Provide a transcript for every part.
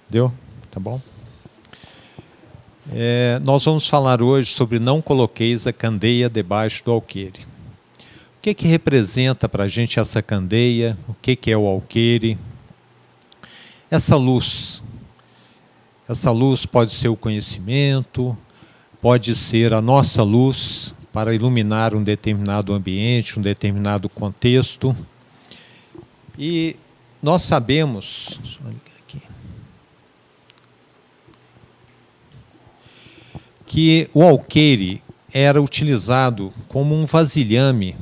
Deu? Tá bom? Nós vamos falar hoje sobre não coloqueis a candeia debaixo do alqueire. O que representa para a gente essa candeia? O que é o alqueire? Essa luz pode ser o conhecimento, pode ser a nossa luz para iluminar um determinado ambiente, um determinado contexto. E nós sabemos que o alqueire era utilizado como um vasilhame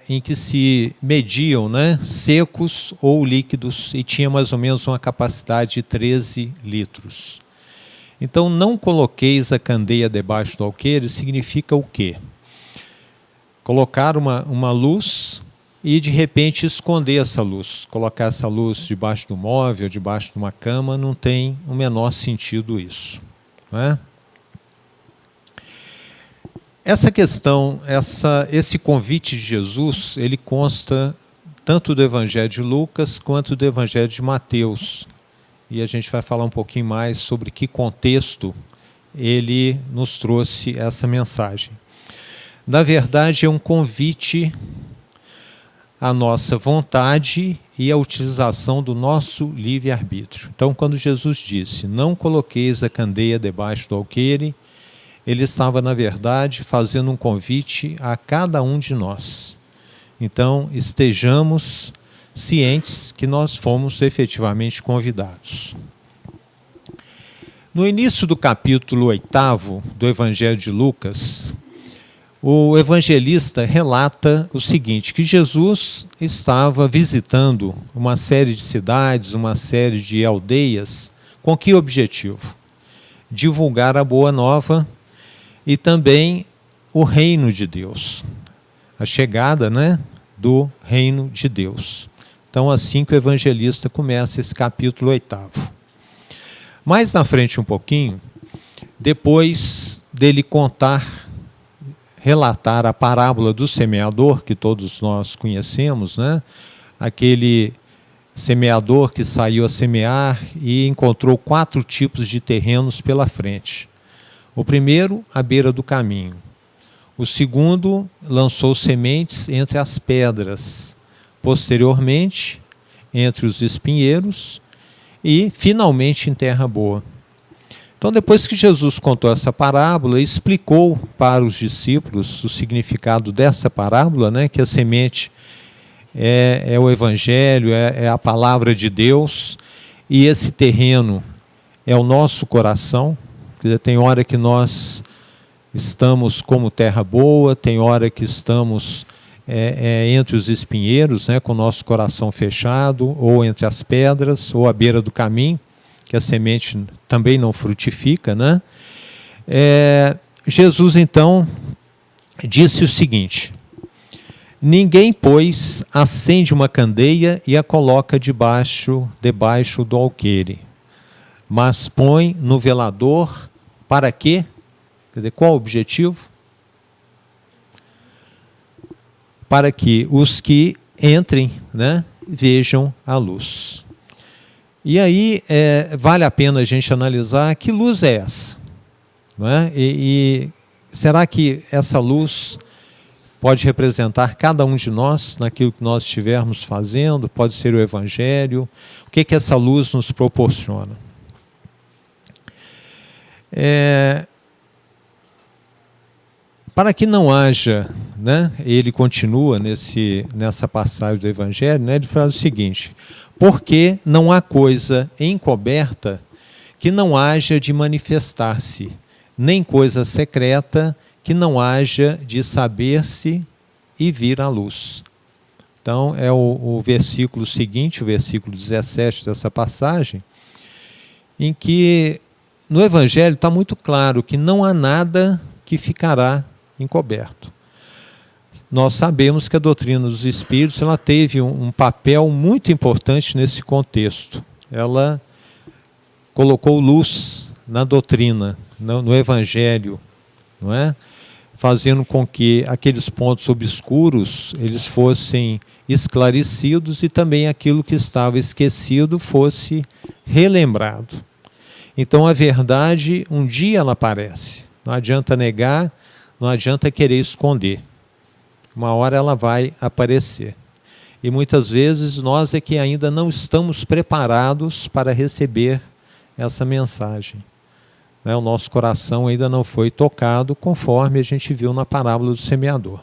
em que se mediam, secos ou líquidos, e tinha mais ou menos uma capacidade de 13 litros. Então, não coloqueis a candeia debaixo do alqueire significa o quê? Colocar uma luz e, de repente, esconder essa luz. Colocar essa luz debaixo do móvel, debaixo de uma cama, não tem o menor sentido isso. Não é? Essa questão, esse convite de Jesus, ele consta tanto do Evangelho de Lucas quanto do Evangelho de Mateus. E a gente vai falar um pouquinho mais sobre que contexto ele nos trouxe essa mensagem. Na verdade, é um convite à nossa vontade e à utilização do nosso livre-arbítrio. Então, quando Jesus disse, não coloqueis a candeia debaixo do alqueire, ele estava, na verdade, fazendo um convite a cada um de nós. Então, estejamos cientes que nós fomos efetivamente convidados. No início do capítulo 8º do Evangelho de Lucas, o evangelista relata o seguinte, que Jesus estava visitando uma série de cidades, uma série de aldeias, com que objetivo? Divulgar a boa nova e também o reino de Deus, a chegada do reino de Deus. Então, assim que o evangelista começa esse capítulo 8º. Mais na frente um pouquinho, depois dele relatar a parábola do semeador, que todos nós conhecemos, aquele semeador que saiu a semear e encontrou 4 tipos de terrenos pela frente. O primeiro, à beira do caminho. O segundo, lançou sementes entre as pedras. Posteriormente, entre os espinheiros e, finalmente, em terra boa. Então, depois que Jesus contou essa parábola, explicou para os discípulos o significado dessa parábola, que a semente é o Evangelho, é a palavra de Deus, e esse terreno é o nosso coração. Quer dizer, tem hora que nós estamos como terra boa, tem hora que estamos entre os espinheiros, com o nosso coração fechado, ou entre as pedras, ou à beira do caminho, que a semente também não frutifica. Jesus, então, disse o seguinte, ninguém, pois, acende uma candeia e a coloca debaixo do alqueire, mas põe no velador. Para quê? Quer dizer, qual o objetivo? Para que os que entrem, vejam a luz. E aí vale a pena a gente analisar que luz é essa. E será que essa luz pode representar cada um de nós naquilo que nós estivermos fazendo? Pode ser o Evangelho? O que essa luz nos proporciona? Para que não haja, ele continua nessa passagem do Evangelho, ele fala o seguinte, porque não há coisa encoberta que não haja de manifestar-se, nem coisa secreta que não haja de saber-se e vir à luz. Então, é o versículo seguinte, o versículo 17 dessa passagem, em que no Evangelho está muito claro que não há nada que ficará encoberto. Nós sabemos que a doutrina dos Espíritos ela teve um papel muito importante nesse contexto. Ela colocou luz na doutrina, no Evangelho, não é? fazendo com que aqueles pontos obscuros eles fossem esclarecidos e também aquilo que estava esquecido fosse relembrado. Então a verdade, um dia ela aparece. Não adianta negar, não adianta querer esconder. Uma hora ela vai aparecer. E muitas vezes nós é que ainda não estamos preparados para receber essa mensagem. O nosso coração ainda não foi tocado, conforme a gente viu na parábola do semeador.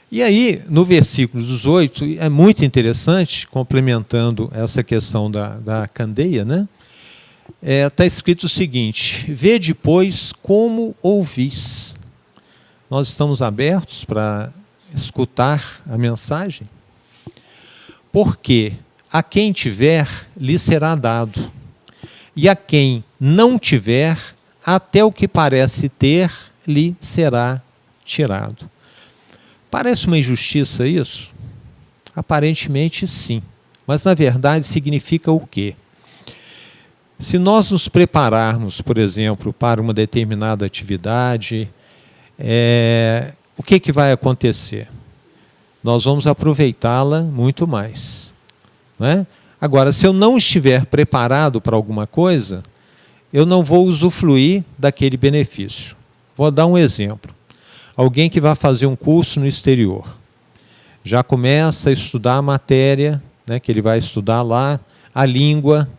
E aí, no versículo 18, é muito interessante, complementando essa questão da candeia, né? Está escrito o seguinte: vede, pois, como ouvis. Nós estamos abertos para escutar a mensagem? Porque a quem tiver, lhe será dado. E a quem não tiver, até o que parece ter, lhe será tirado. Parece uma injustiça isso? Aparentemente sim. Mas na verdade significa o quê? Se nós nos prepararmos, por exemplo, para uma determinada atividade, o que vai acontecer? Nós vamos aproveitá-la muito mais, não é? Agora, se eu não estiver preparado para alguma coisa, eu não vou usufruir daquele benefício. Vou dar um exemplo. Alguém que vai fazer um curso no exterior, já começa a estudar a matéria, né, que ele vai estudar lá, a língua,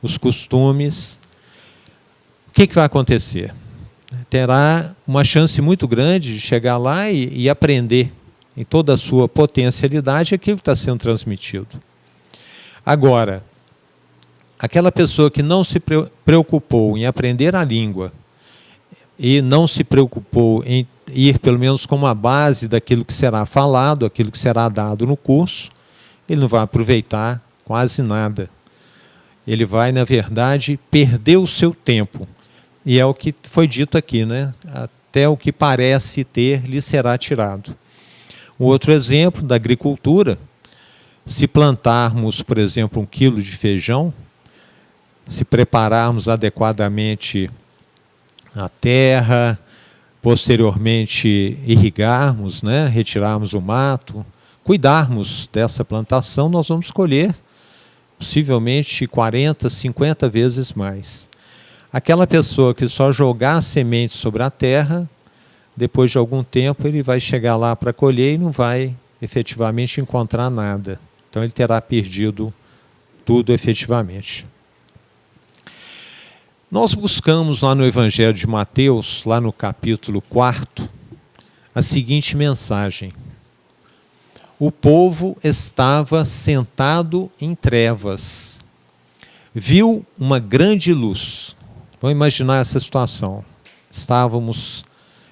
os costumes. O que vai acontecer? Terá uma chance muito grande de chegar lá e aprender em toda a sua potencialidade aquilo que está sendo transmitido. Agora, aquela pessoa que não se preocupou em aprender a língua e não se preocupou em ir pelo menos com uma base daquilo que será falado, aquilo que será dado no curso, ele não vai aproveitar quase nada. Ele vai, na verdade, perder o seu tempo. E é o que foi dito aqui, né? Até o que parece ter lhe será tirado. Um outro exemplo da agricultura: se plantarmos, por exemplo, 1 quilo de feijão, se prepararmos adequadamente a terra, posteriormente irrigarmos, né, retirarmos o mato, cuidarmos dessa plantação, nós vamos colher possivelmente 40, 50 vezes mais. Aquela pessoa que só jogar a semente sobre a terra, depois de algum tempo ele vai chegar lá para colher e não vai efetivamente encontrar nada. Então ele terá perdido tudo efetivamente. Nós buscamos lá no Evangelho de Mateus, lá no capítulo 4, a seguinte mensagem: o povo estava sentado em trevas, viu uma grande luz. Vamos imaginar essa situação. Estávamos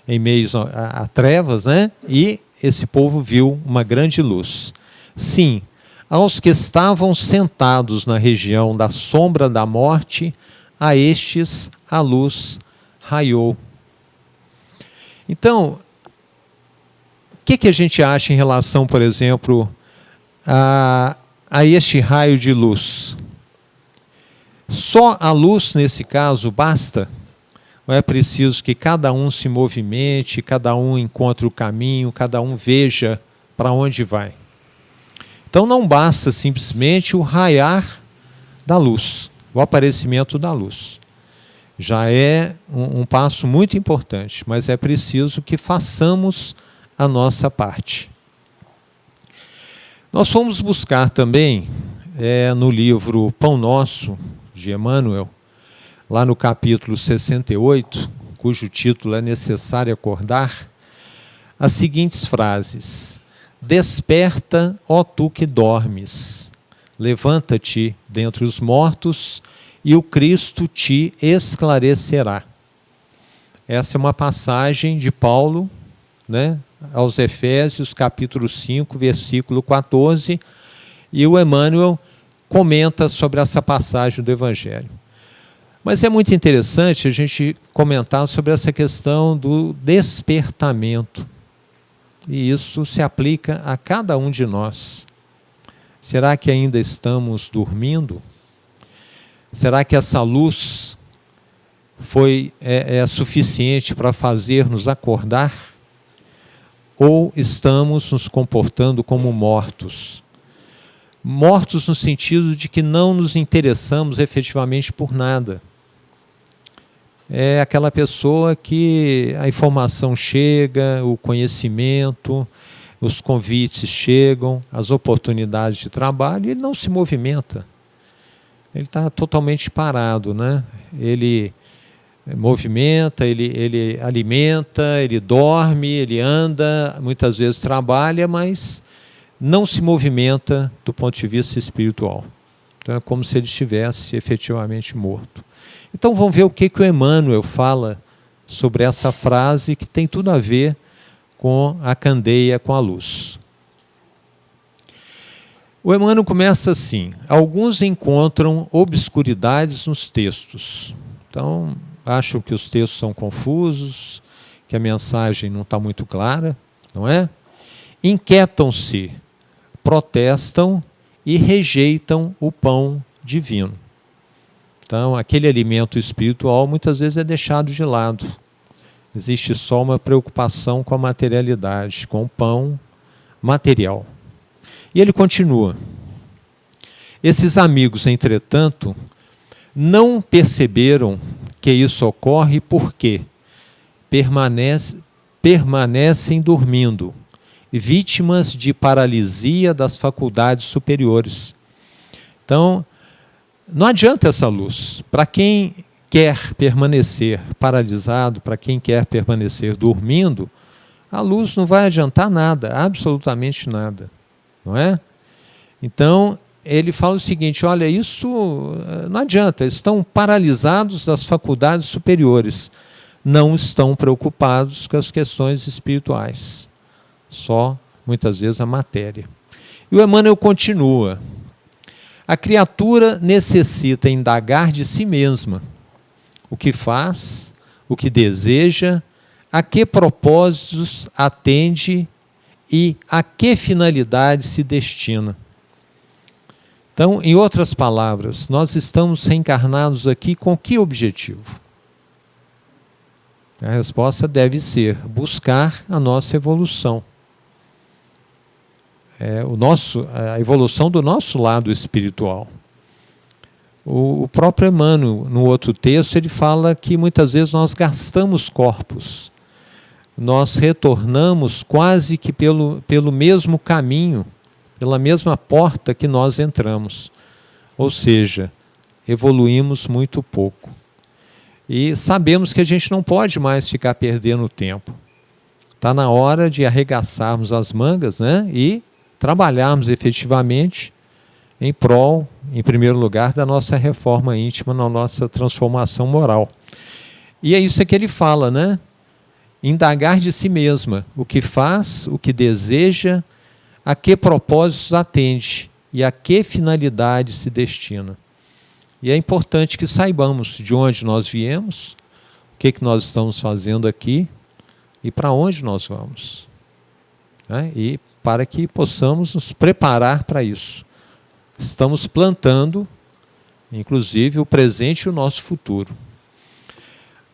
em meio a trevas, né? E esse povo viu uma grande luz. Sim, aos que estavam sentados na região da sombra da morte, a estes a luz raiou. Então, o que a gente acha em relação, por exemplo, a este raio de luz? Só a luz, nesse caso, basta? Ou é preciso que cada um se movimente, cada um encontre o caminho, cada um veja para onde vai? Então não basta simplesmente o raiar da luz, o aparecimento da luz. Já é um passo muito importante, mas é preciso que façamos a nossa parte. Nós fomos buscar também, no livro Pão Nosso, de Emmanuel, lá no capítulo 68, cujo título é Necessário Acordar, as seguintes frases: desperta, ó tu que dormes, levanta-te dentre os mortos e o Cristo te esclarecerá. Essa é uma passagem de Paulo, né, aos Efésios, capítulo 5, versículo 14, e o Emmanuel comenta sobre essa passagem do Evangelho. Mas é muito interessante a gente comentar sobre essa questão do despertamento. E isso se aplica a cada um de nós. Será que ainda estamos dormindo? Será que essa luz é suficiente para fazer-nos acordar? Ou estamos nos comportando como mortos? Mortos no sentido de que não nos interessamos efetivamente por nada. É aquela pessoa que a informação chega, o conhecimento, os convites chegam, as oportunidades de trabalho, e ele não se movimenta. Ele está totalmente parado, né? Ele movimenta, ele alimenta, ele dorme, ele anda, muitas vezes trabalha, mas não se movimenta do ponto de vista espiritual. Então é como se ele estivesse efetivamente morto. Então vamos ver o que o Emmanuel fala sobre essa frase que tem tudo a ver com a candeia, com a luz. O Emmanuel começa assim: alguns encontram obscuridades nos textos. Então, acham que os textos são confusos, que a mensagem não está muito clara, não é? Inquietam-se, protestam e rejeitam o pão divino. Então, aquele alimento espiritual muitas vezes é deixado de lado. Existe só uma preocupação com a materialidade, com o pão material. E ele continua: esses amigos, entretanto, não perceberam que isso ocorre porque permanecem dormindo, vítimas de paralisia das faculdades superiores. Então, não adianta essa luz. Para quem quer permanecer paralisado, para quem quer permanecer dormindo, a luz não vai adiantar nada, absolutamente nada, não é? Então, ele fala o seguinte: olha, isso não adianta, estão paralisados das faculdades superiores, não estão preocupados com as questões espirituais, só, muitas vezes, a matéria. E o Emmanuel continua: a criatura necessita indagar de si mesma o que faz, o que deseja, a que propósitos atende e a que finalidade se destina. Então, em outras palavras, nós estamos reencarnados aqui com que objetivo? A resposta deve ser buscar a nossa evolução. A evolução do nosso lado espiritual. O próprio Emmanuel, no outro texto, ele fala que muitas vezes nós gastamos corpos. Nós retornamos quase que pelo mesmo caminho, pela mesma porta que nós entramos. Ou seja, evoluímos muito pouco. E sabemos que a gente não pode mais ficar perdendo tempo. Está na hora de arregaçarmos as mangas, né? E trabalharmos efetivamente em prol, em primeiro lugar, da nossa reforma íntima, na nossa transformação moral. E é isso que ele fala, né? Indagar de si mesma o que faz, o que deseja, a que propósitos atende e a que finalidade se destina. E é importante que saibamos de onde nós viemos, o que nós estamos fazendo aqui e para onde nós vamos, né? E para que possamos nos preparar para isso. Estamos plantando, inclusive, o presente e o nosso futuro.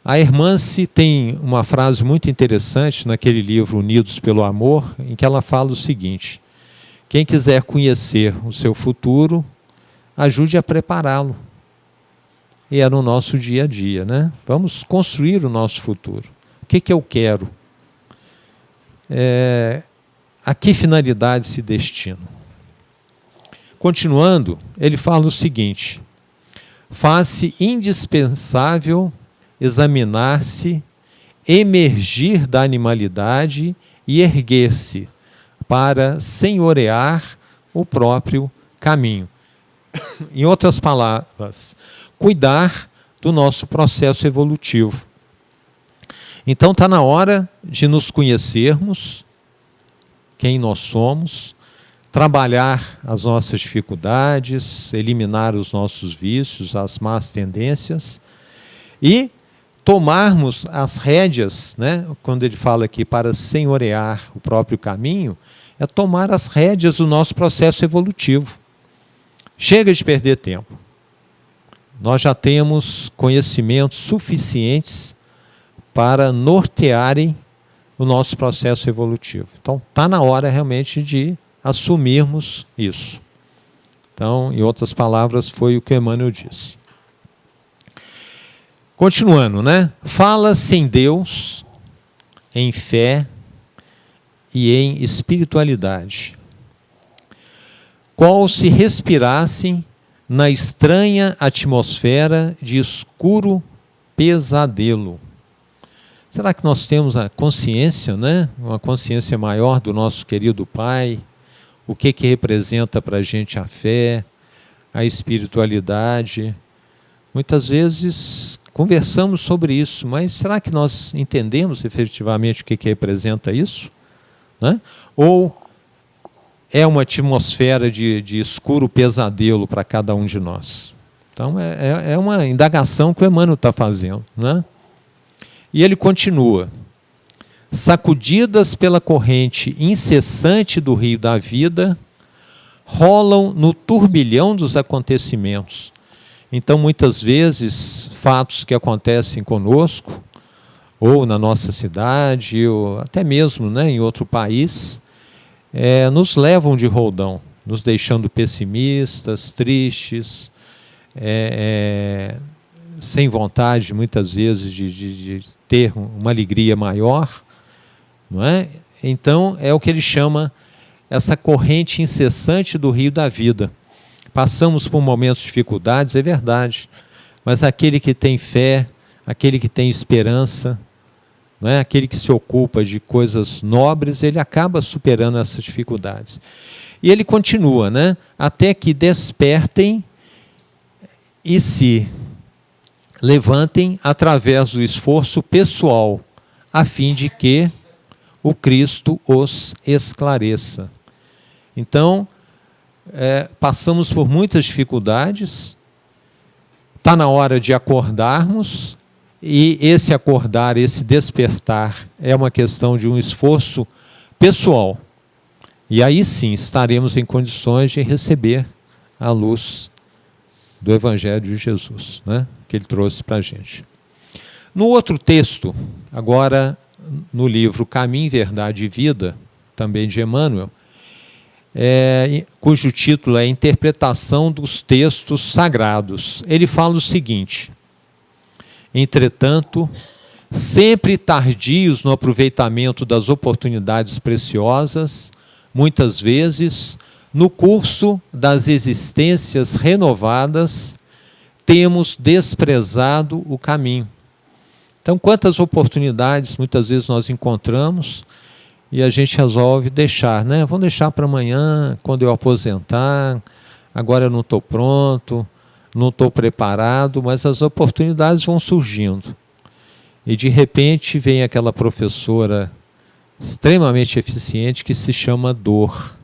A Hermance tem uma frase muito interessante naquele livro Unidos pelo Amor, em que ela fala o seguinte: quem quiser conhecer o seu futuro, ajude a prepará-lo. E é no nosso dia a dia, né? Vamos construir o nosso futuro. O que eu quero? A que finalidade se destina? Continuando, ele fala o seguinte: faz-se indispensável examinar-se, emergir da animalidade e erguer-se para senhorear o próprio caminho. Em outras palavras, cuidar do nosso processo evolutivo. Então está na hora de nos conhecermos, quem nós somos, trabalhar as nossas dificuldades, eliminar os nossos vícios, as más tendências e tomarmos as rédeas, né? Quando ele fala aqui para senhorear o próprio caminho, é tomar as rédeas do nosso processo evolutivo. Chega de perder tempo. nós já temos conhecimentos suficientes para nortearem o nosso processo evolutivo. Então, está na hora realmente de assumirmos isso. Então, em outras palavras, foi o que Emmanuel disse. Continuando, né? Fala-se em Deus, em fé e em espiritualidade, qual se respirassem na estranha atmosfera de escuro pesadelo. Será que nós temos a consciência, né? Uma consciência maior do nosso querido Pai? O que representa para a gente a fé, a espiritualidade? Muitas vezes conversamos sobre isso, mas será que nós entendemos efetivamente o que representa isso? Né? Ou é uma atmosfera de escuro pesadelo para cada um de nós? Então, é uma indagação que o Emmanuel está fazendo. Né? E ele continua: sacudidas pela corrente incessante do rio da vida, rolam no turbilhão dos acontecimentos. Então, muitas vezes, fatos que acontecem conosco, ou na nossa cidade, ou até mesmo, né, em outro país, nos levam de roldão, nos deixando pessimistas, tristes, sem vontade, muitas vezes, de ter uma alegria maior. Não é? Então, é o que ele chama essa corrente incessante do rio da vida. Passamos por momentos de dificuldades, é verdade, mas aquele que tem fé, aquele que tem esperança, não é? Aquele que se ocupa de coisas nobres, ele acaba superando essas dificuldades. E ele continua, né? Até que despertem e se levantem através do esforço pessoal, a fim de que o Cristo os esclareça. Então, passamos por muitas dificuldades, está na hora de acordarmos, e esse acordar, esse despertar, é uma questão de um esforço pessoal. E aí sim estaremos em condições de receber a luz do Evangelho de Jesus, né, que ele trouxe para a gente. No outro texto, agora no livro Caminho, Verdade e Vida, também de Emmanuel, cujo título é Interpretação dos Textos Sagrados. Ele fala o seguinte: entretanto, sempre tardios no aproveitamento das oportunidades preciosas, muitas vezes, no curso das existências renovadas, temos desprezado o caminho. Então, quantas oportunidades muitas vezes nós encontramos e a gente resolve deixar, né? Vamos deixar para amanhã, quando eu aposentar, agora eu não estou pronto, não estou preparado, mas as oportunidades vão surgindo. E de repente vem aquela professora extremamente eficiente que se chama dor.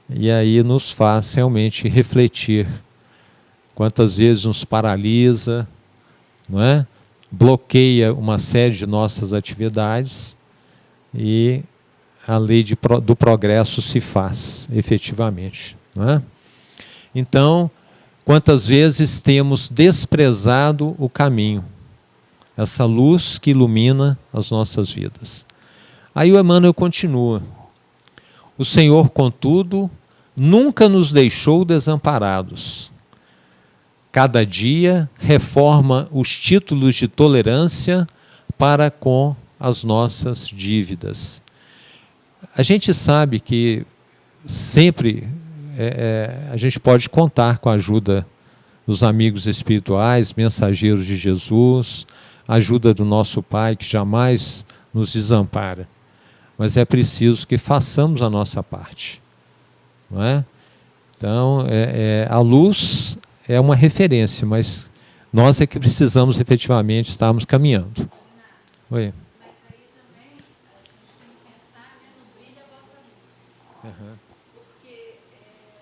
E aí nos faz realmente refletir. Quantas vezes nos paralisa, não é? Bloqueia uma série de nossas atividades e a lei do progresso se faz, efetivamente. Não é? Então, quantas vezes temos desprezado o caminho, essa luz que ilumina as nossas vidas. Aí o Emmanuel continua: o Senhor, contudo, nunca nos deixou desamparados. Cada dia reforma os títulos de tolerância para com as nossas dívidas. A gente sabe que sempre a gente pode contar com a ajuda dos amigos espirituais, mensageiros de Jesus, a ajuda do nosso Pai, que jamais nos desampara. Mas é preciso que façamos a nossa parte. Não é? Então, a luz é uma referência, mas nós é que precisamos efetivamente estarmos caminhando. Oi. Mas aí também a gente tem que pensar, né, no brilho da vossa luz. Uhum. Porque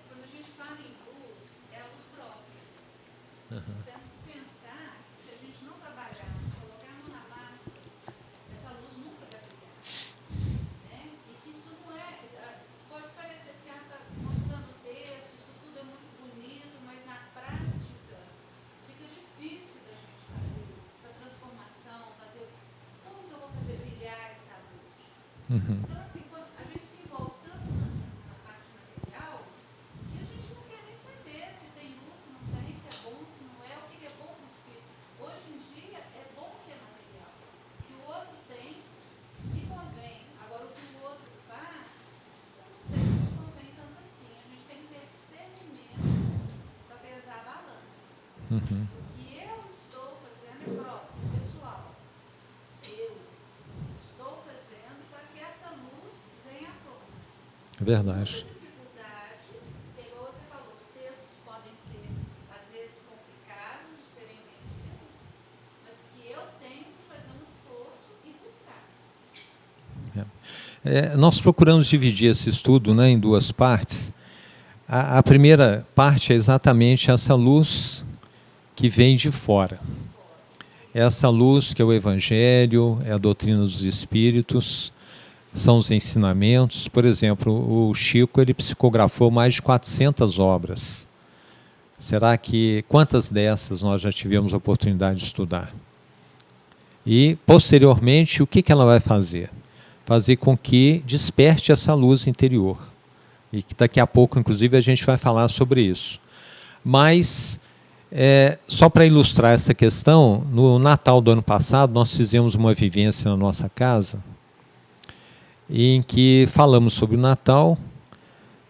quando a gente fala em luz, é a luz própria. Nós temos que pensar que se a gente não trabalhar, colocar a mão na massa, essa luz nunca vai brilhar. Né? E que isso não pode parecer assim, está mostrando o texto, isso tudo é muito bonito, mas na prática Então, assim, quando a gente se envolve tanto na parte material, que a gente não quer nem saber se tem luz, se não tem, se é bom, se não é, o que é bom para o espírito. Hoje em dia, é bom que é material. O que o outro tem, me convém. Agora, o que o outro faz, eu não sei se me convém tanto assim. A gente tem que ter discernimento para pesar a balança. O que eu estou fazendo é próprio, pessoal. Eu estou fazendo para que essa luz venha à tona. É verdade. Muita dificuldade, igual você falou, os textos podem ser, às vezes, complicados de serem entendidos, mas que eu tenho que fazer um esforço e buscar. Nós procuramos dividir esse estudo, né, em duas partes. A primeira parte é exatamente essa luz que vem de fora. Essa luz que é o Evangelho, é a doutrina dos Espíritos, são os ensinamentos. Por exemplo, o Chico ele psicografou mais de 400 obras. Será que quantas dessas nós já tivemos a oportunidade de estudar? E, posteriormente, o que ela vai fazer? Fazer com que desperte essa luz interior. E que daqui a pouco, inclusive, a gente vai falar sobre isso. Mas, só para ilustrar essa questão, no Natal do ano passado, nós fizemos uma vivência na nossa casa, em que falamos sobre o Natal.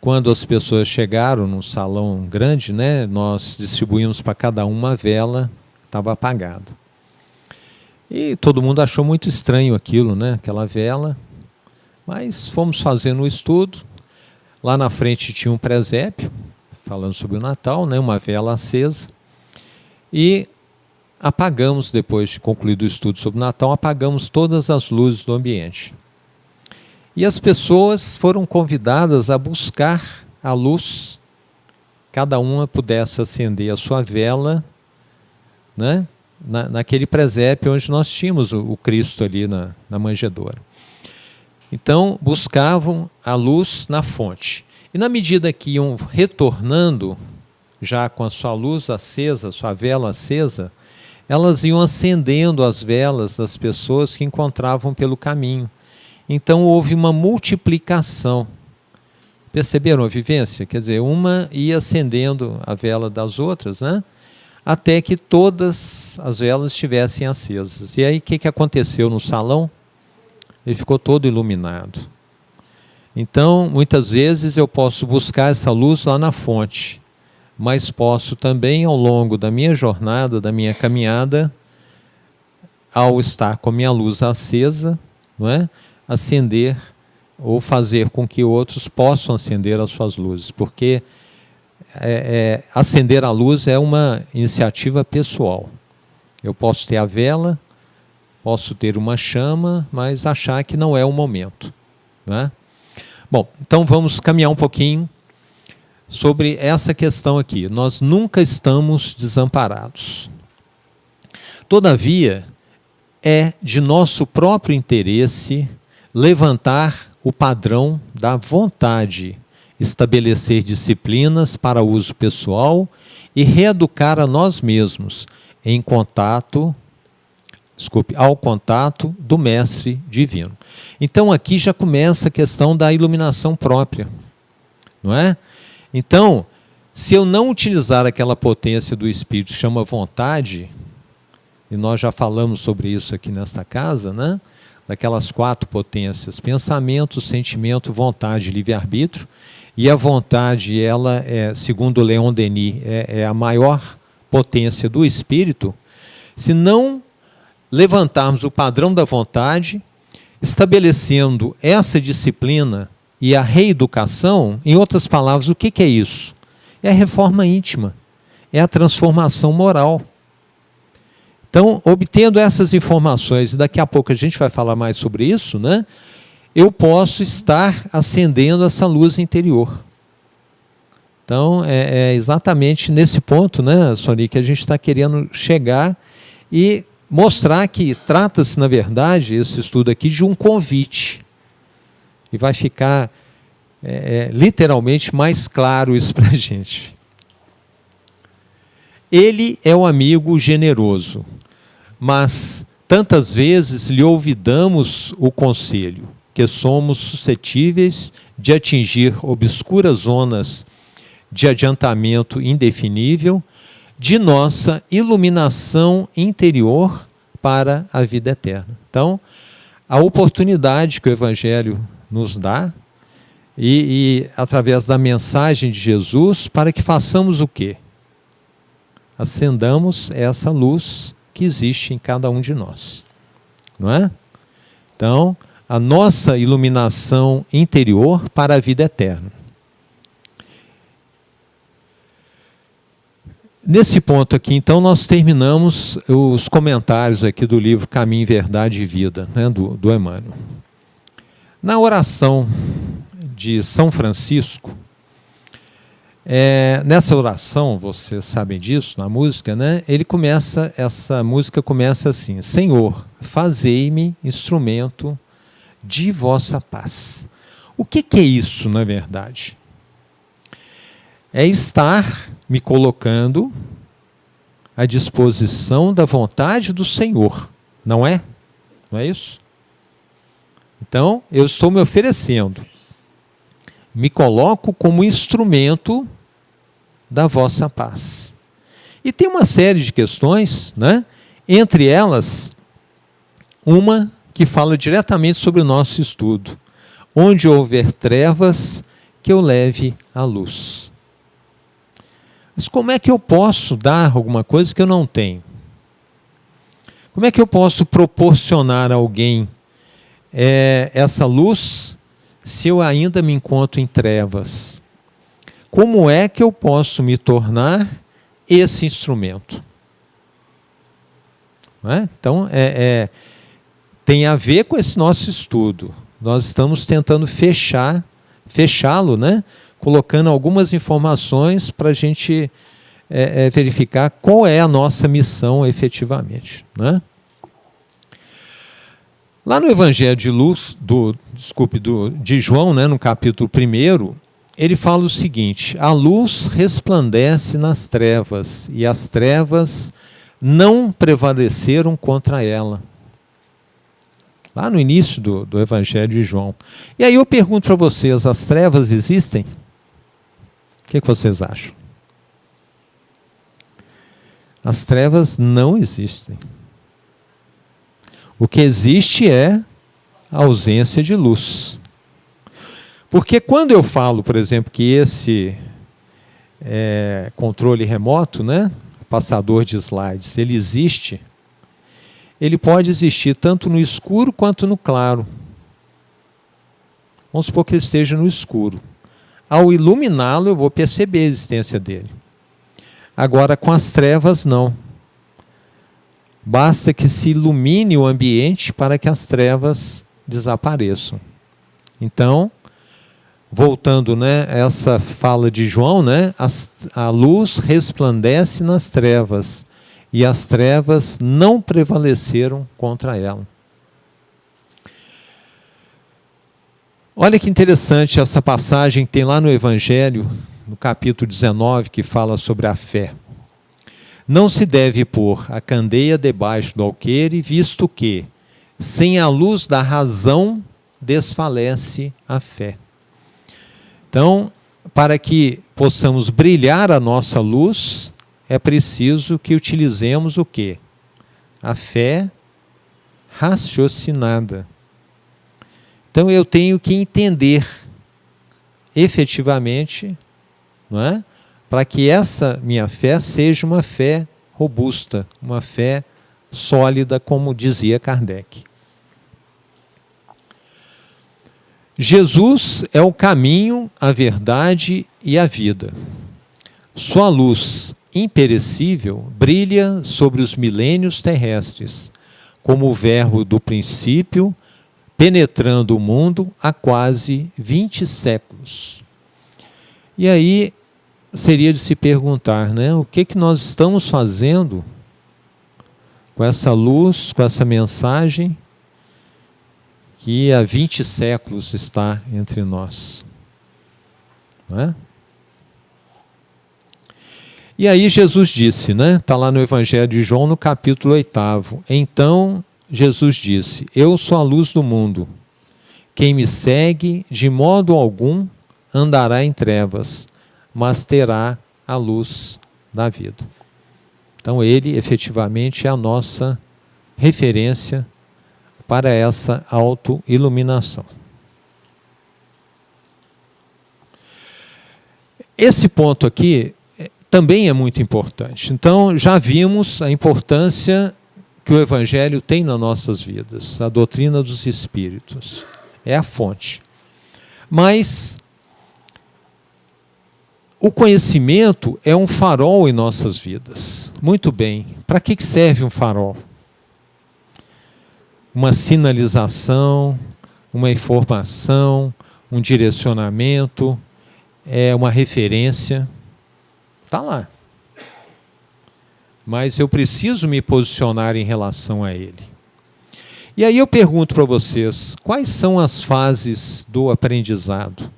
Quando as pessoas chegaram no salão grande, né, nós distribuímos para cada uma vela que estava apagada. E todo mundo achou muito estranho aquilo, né, aquela vela. Mas fomos fazendo o estudo. Lá na frente tinha um presépio, falando sobre o Natal, né, uma vela acesa. E apagamos, depois de concluído o estudo sobre o Natal, apagamos todas as luzes do ambiente. E as pessoas foram convidadas a buscar a luz, cada uma pudesse acender a sua vela, né, naquele presépio onde nós tínhamos o Cristo ali na manjedoura. Então, buscavam a luz na fonte. E na medida que iam retornando, já com a sua luz acesa, sua vela acesa, elas iam acendendo as velas das pessoas que encontravam pelo caminho. Então houve uma multiplicação. Perceberam a vivência? Quer dizer, uma ia acendendo a vela das outras, né? Até que todas as velas estivessem acesas. E aí o que aconteceu no salão? Ele ficou todo iluminado. Então, muitas vezes eu posso buscar essa luz lá na fonte, mas posso também, ao longo da minha jornada, da minha caminhada, ao estar com a minha luz acesa, não é? Acender ou fazer com que outros possam acender as suas luzes, porque acender a luz é uma iniciativa pessoal. Eu posso ter a vela, posso ter uma chama, mas achar que não é o momento, não é? Bom, então vamos caminhar um pouquinho sobre essa questão aqui. Nós nunca estamos desamparados. Todavia, é de nosso próprio interesse levantar o padrão da vontade, estabelecer disciplinas para uso pessoal e reeducar a nós mesmos ao contato do Mestre Divino. Então aqui já começa a questão da iluminação própria, não é? Então, se eu não utilizar aquela potência do Espírito que chama vontade, e nós já falamos sobre isso aqui nesta casa, né? Daquelas 4 potências: pensamento, sentimento, vontade, livre-arbítrio. E a vontade, ela segundo Leon Denis, é a maior potência do Espírito. Se não levantarmos o padrão da vontade, estabelecendo essa disciplina e a reeducação, em outras palavras, o que é isso? É a reforma íntima, é a transformação moral. Então, obtendo essas informações, e daqui a pouco a gente vai falar mais sobre isso, né? Eu posso estar acendendo essa luz interior. Então, é exatamente nesse ponto, né, Sônia, que a gente está querendo chegar e mostrar que trata-se, na verdade, esse estudo aqui, de um convite. E vai ficar literalmente mais claro isso para a gente. Ele é um amigo generoso, mas tantas vezes lhe olvidamos o conselho. que somos suscetíveis de atingir obscuras zonas de adiantamento indefinível de nossa iluminação interior para a vida eterna. Então, a oportunidade que o Evangelho nos dá, e através da mensagem de Jesus, para que façamos o quê? Acendamos essa luz que existe em cada um de nós. Não é? Então, a nossa iluminação interior para a vida eterna. Nesse ponto aqui, então, nós terminamos os comentários aqui do livro Caminho, Verdade e Vida, né, do Emmanuel. Na oração de São Francisco, nessa oração, vocês sabem disso, na música, né, essa música começa assim: Senhor, fazei-me instrumento de vossa paz. O que é isso, na verdade? É estar me colocando à disposição da vontade do Senhor, não é? Não é isso? Então, eu estou me oferecendo, me coloco como instrumento da vossa paz. E tem uma série de questões, né? Entre elas, uma que fala diretamente sobre o nosso estudo. Onde houver trevas, que eu leve a luz. Mas como é que eu posso dar alguma coisa que eu não tenho? Como é que eu posso proporcionar a alguém essa luz se eu ainda me encontro em trevas? Como é que eu posso me tornar esse instrumento? Não é? Então, tem a ver com esse nosso estudo. Nós estamos tentando fechá-lo, né? Colocando algumas informações para a gente verificar qual é a nossa missão efetivamente. Né? Lá no Evangelho de João, né, no capítulo 1, ele fala o seguinte: a luz resplandece nas trevas, e as trevas não prevaleceram contra ela. Lá no início do Evangelho de João. E aí eu pergunto para vocês, as trevas existem? O que vocês acham? As trevas não existem. O que existe é a ausência de luz. Porque quando eu falo, por exemplo, que esse controle remoto, né, passador de slides, ele existe, ele pode existir tanto no escuro quanto no claro. Vamos supor que ele esteja no escuro. Ao iluminá-lo, eu vou perceber a existência dele. Agora, com as trevas, não. Basta que se ilumine o ambiente para que as trevas desapareçam. Então, voltando, né, a essa fala de João, né, a luz resplandece nas trevas, e as trevas não prevaleceram contra ela. Olha que interessante essa passagem que tem lá no Evangelho, no capítulo 19, que fala sobre a fé. Não se deve pôr a candeia debaixo do alqueire, visto que, sem a luz da razão, desfalece a fé. Então, para que possamos brilhar a nossa luz, é preciso que utilizemos o quê? A fé raciocinada. Então eu tenho que entender efetivamente, não é? Para que essa minha fé seja uma fé robusta, uma fé sólida, como dizia Kardec. Jesus é o caminho, a verdade e a vida. Sua luz imperecível brilha sobre os milênios terrestres, como o verbo do princípio, penetrando o mundo há quase 20 séculos. E aí seria de se perguntar, né, o que nós estamos fazendo com essa luz, com essa mensagem que há 20 séculos está entre nós. Não é? E aí Jesus disse, né, está lá no Evangelho de João, no capítulo 8. Então Jesus disse: eu sou a luz do mundo. Quem me segue, de modo algum, andará em trevas, mas terá a luz da vida. Então ele efetivamente é a nossa referência para essa autoiluminação. Esse ponto aqui também é muito importante. Então já vimos a importância que o Evangelho tem nas nossas vidas, a doutrina dos Espíritos, é a fonte. Mas o conhecimento é um farol em nossas vidas. Muito bem, para que serve um farol? Uma sinalização, uma informação, um direcionamento, uma referência, está lá. Mas eu preciso me posicionar em relação a ele. E aí eu pergunto para vocês, quais são as fases do aprendizado?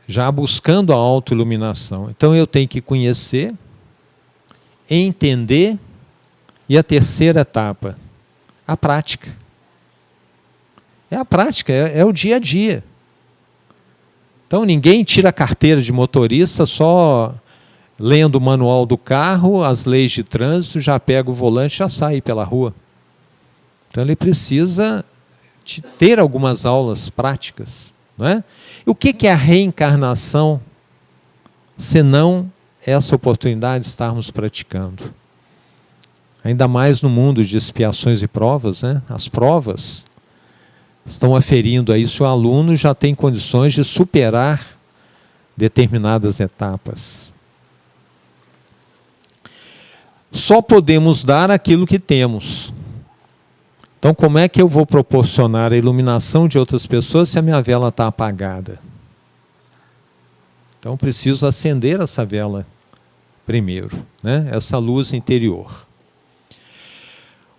Já buscando a autoiluminação. Então eu tenho que conhecer, entender, e a terceira etapa, a prática. É a prática, é o dia a dia. Então ninguém tira a carteira de motorista só lendo o manual do carro, as leis de trânsito, já pega o volante e já sai pela rua. Então ele precisa ter algumas aulas práticas. Não é? E o que é a reencarnação, senão essa oportunidade de estarmos praticando? Ainda mais no mundo de expiações e provas, né? As provas estão aferindo aí se o aluno já tem condições de superar determinadas etapas. Só podemos dar aquilo que temos. Então, como é que eu vou proporcionar a iluminação de outras pessoas se a minha vela está apagada? Então, preciso acender essa vela primeiro, né? Essa luz interior.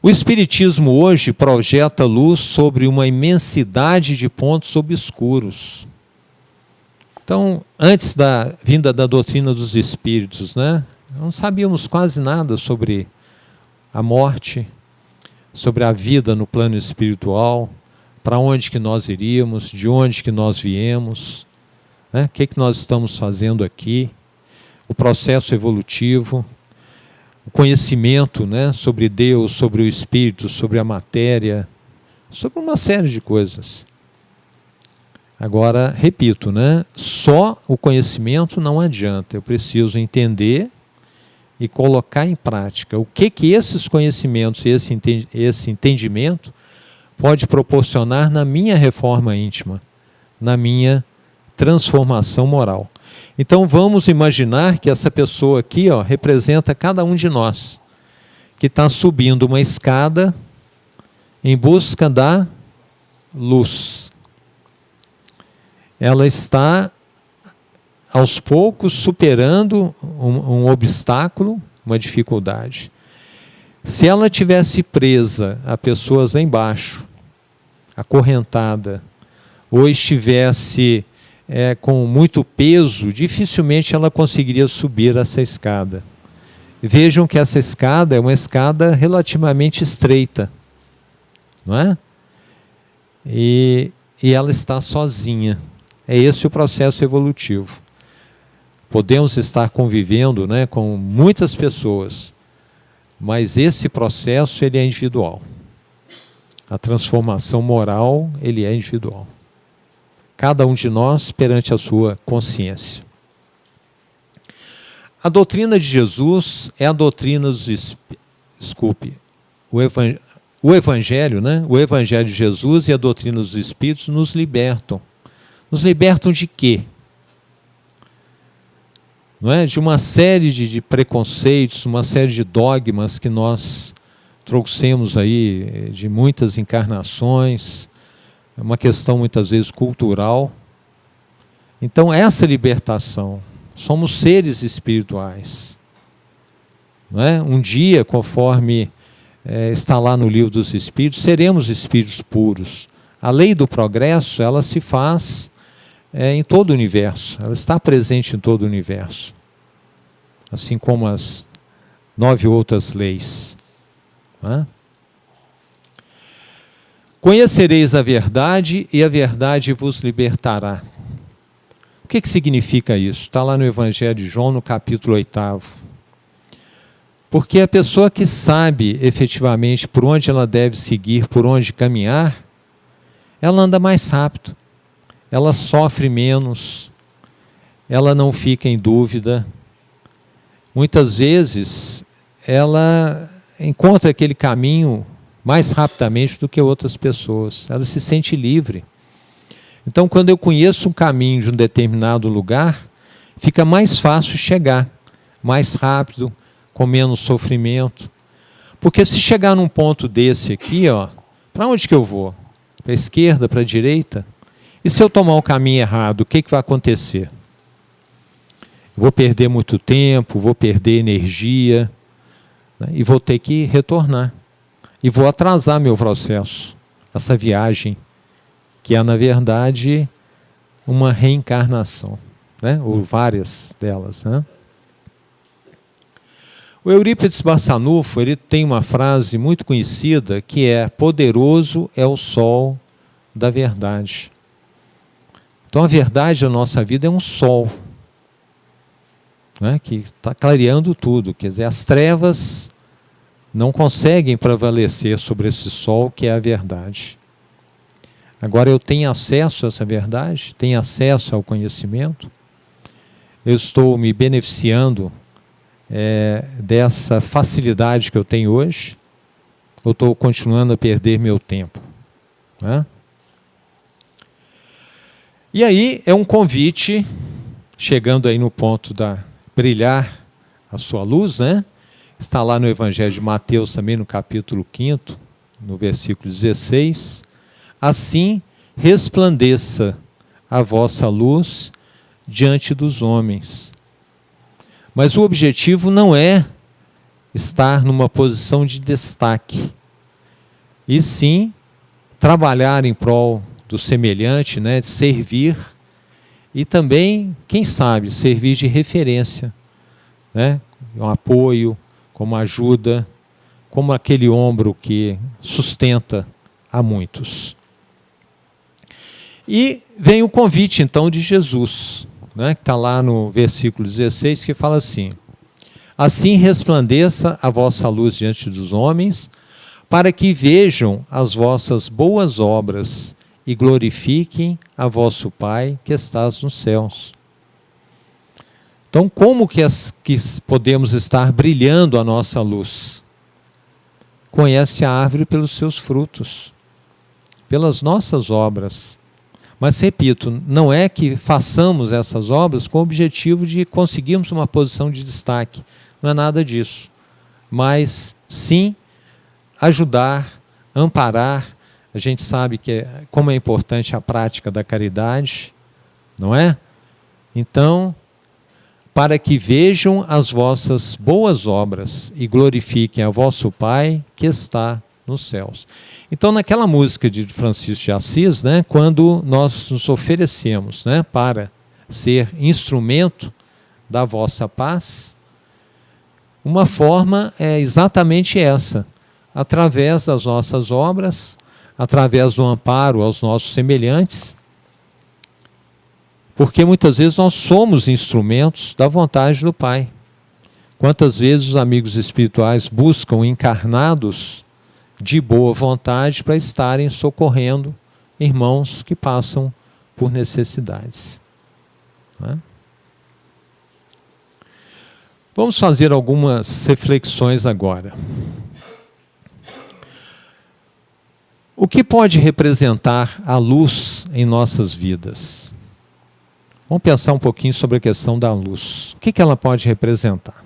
O Espiritismo hoje projeta luz sobre uma imensidade de pontos obscuros. Então, antes da vinda da doutrina dos Espíritos, né? Não sabíamos quase nada sobre a morte, sobre a vida no plano espiritual, para onde que nós iríamos, de onde que nós viemos, né? O que nós estamos fazendo aqui, o processo evolutivo, o conhecimento, né, sobre Deus, sobre o Espírito, sobre a matéria, sobre uma série de coisas. Agora, repito, né, só o conhecimento não adianta, eu preciso entender e colocar em prática o que esses conhecimentos e esse entendimento pode proporcionar na minha reforma íntima, na minha transformação moral. Então vamos imaginar que essa pessoa aqui, ó, representa cada um de nós, que está subindo uma escada em busca da luz. Ela está aos poucos superando um obstáculo, uma dificuldade. Se ela tivesse presa a pessoas lá embaixo, acorrentada, ou estivesse com muito peso, dificilmente ela conseguiria subir essa escada. Vejam que essa escada é uma escada relativamente estreita, não é? E ela está sozinha. É esse o processo evolutivo. Podemos estar convivendo, né, com muitas pessoas, mas esse processo ele é individual. A transformação moral ele é individual. Cada um de nós perante a sua consciência. A doutrina de Jesus é a doutrina dos... O Evangelho, né? O Evangelho de Jesus e a doutrina dos Espíritos nos libertam. Nos libertam de quê? Não é? De uma série de preconceitos, uma série de dogmas que nós trouxemos aí de muitas encarnações. É uma questão muitas vezes cultural. Então essa libertação, somos seres espirituais. Não é? Um dia, conforme está lá no livro dos Espíritos, seremos espíritos puros. A lei do progresso, ela se faz em todo o universo, ela está presente em todo o universo. Assim como as 9 outras leis. Não é? Conhecereis a verdade e a verdade vos libertará. O que significa isso? Está lá no Evangelho de João, no capítulo 8. Porque a pessoa que sabe efetivamente por onde ela deve seguir, por onde caminhar, ela anda mais rápido, ela sofre menos, ela não fica em dúvida. Muitas vezes ela encontra aquele caminho mais rapidamente do que outras pessoas, ela se sente livre. Então, quando eu conheço um caminho de um determinado lugar, fica mais fácil chegar, mais rápido, com menos sofrimento. Porque se chegar num ponto desse aqui, para onde que eu vou? Para a esquerda, para a direita? E se eu tomar o caminho errado, o que vai acontecer? Vou perder muito tempo, vou perder energia, né, e vou ter que retornar. E vou atrasar meu processo, essa viagem, que é, na verdade, uma reencarnação, né? Ou várias delas, né? O Eurípides Barçanufo, ele tem uma frase muito conhecida que é: poderoso é o sol da verdade. Então a verdade da nossa vida é um sol, né, que está clareando tudo. Quer dizer, as trevas não conseguem prevalecer sobre esse sol que é a verdade. Agora eu tenho acesso a essa verdade, tenho acesso ao conhecimento, eu estou me beneficiando dessa facilidade que eu tenho hoje, ou estou continuando a perder meu tempo, né? E aí é um convite, chegando aí no ponto da brilhar a sua luz, né? Está lá no Evangelho de Mateus também, no capítulo 5, no versículo 16. Assim resplandeça a vossa luz diante dos homens. Mas o objetivo não é estar numa posição de destaque, e sim trabalhar em prol do semelhante, né, de servir, e também, quem sabe, servir de referência, né, um apoio, como ajuda, como aquele ombro que sustenta a muitos. E vem o convite, então, de Jesus, né, que está lá no versículo 16, que fala assim: assim resplandeça a vossa luz diante dos homens, para que vejam as vossas boas obras e glorifiquem a vosso Pai que estás nos céus. Então, como que podemos estar brilhando a nossa luz? Conhece a árvore pelos seus frutos, pelas nossas obras. Mas, repito, não é que façamos essas obras com o objetivo de conseguirmos uma posição de destaque. Não é nada disso. Mas, sim, ajudar, amparar. A gente sabe como é importante a prática da caridade, não é? Então, para que vejam as vossas boas obras e glorifiquem a vosso Pai que está nos céus. Então, naquela música de Francisco de Assis, né, quando nós nos oferecemos, né, para ser instrumento da vossa paz, uma forma é exatamente essa, através das nossas obras, através do amparo aos nossos semelhantes, porque muitas vezes nós somos instrumentos da vontade do Pai. Quantas vezes os amigos espirituais buscam encarnados de boa vontade para estarem socorrendo irmãos que passam por necessidades, né? Vamos fazer algumas reflexões agora. O que pode representar a luz em nossas vidas? Vamos pensar um pouquinho sobre a questão da luz. O que ela pode representar?